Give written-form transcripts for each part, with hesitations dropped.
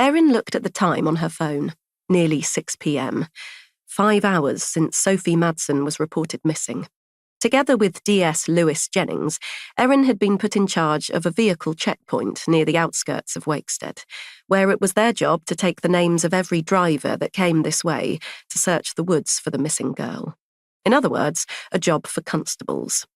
Erin looked at the time on her phone. Nearly 6 p.m. 5 hours since Sophie Madson was reported missing. Together with DS Lewis Jennings, Erin had been put in charge of a vehicle checkpoint near the outskirts of Wakestead, where it was their job to take the names of every driver that came this way to search the woods for the missing girl. In other words, a job for constables.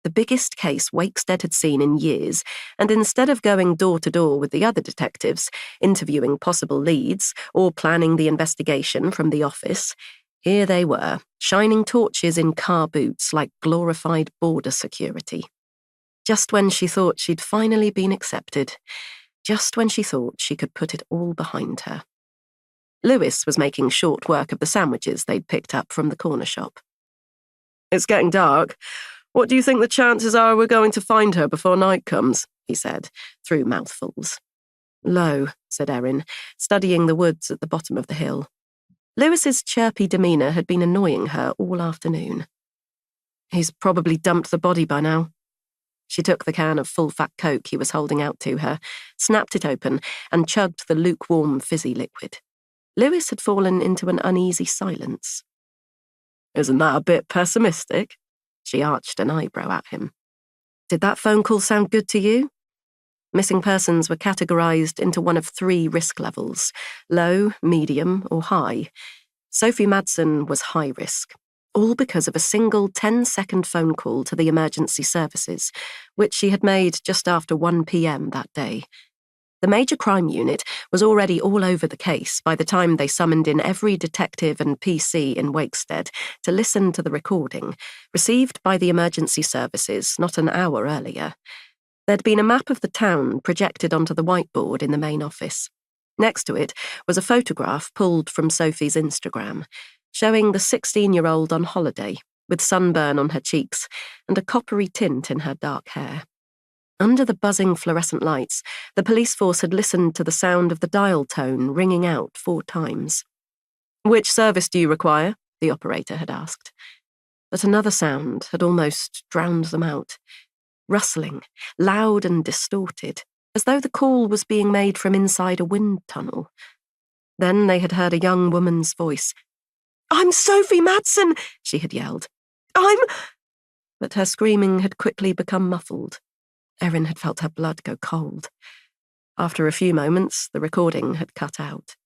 The biggest case Wakestead had seen in years, and instead of going door to door with the other detectives, interviewing possible leads, or planning the investigation from the office, here they were, shining torches in car boots like glorified border security. Just when she thought she'd finally been accepted, just when she thought she could put it all behind her. Lewis was making short work of the sandwiches they'd picked up from the corner shop. "It's getting dark. What do you think the chances are we're going to find her before night comes?" he said, through mouthfuls. "Low," said Erin, studying the woods at the bottom of the hill. Lewis's chirpy demeanour had been annoying her all afternoon. "He's probably dumped the body by now." She took the can of full-fat Coke he was holding out to her, snapped it open, and chugged the lukewarm fizzy liquid. Lewis had fallen into an uneasy silence. "Isn't that a bit pessimistic?" She arched an eyebrow at him. "Did that phone call sound good to you?" Missing persons were categorised into one of 3 risk levels: low, medium, or high. Sophie Madson was high risk, all because of a single 10-second phone call to the emergency services, which she had made just after 1 p.m. that day. The Major Crime Unit was already all over the case by the time they summoned in every detective and PC in Wakestead to listen to the recording, received by the emergency services not an hour earlier. There'd been a map of the town projected onto the whiteboard in the main office. Next to it was a photograph pulled from Sophie's Instagram, showing the 16-year-old on holiday, with sunburn on her cheeks and a coppery tint in her dark hair. Under the buzzing fluorescent lights, the police force had listened to the sound of the dial tone ringing out 4 times. "Which service do you require?" the operator had asked. But another sound had almost drowned them out. Rustling, loud and distorted, as though the call was being made from inside a wind tunnel. Then they had heard a young woman's voice. "I'm Sophie Madson!" she had yelled. But her screaming had quickly become muffled. Erin had felt her blood go cold. After a few moments, the recording had cut out.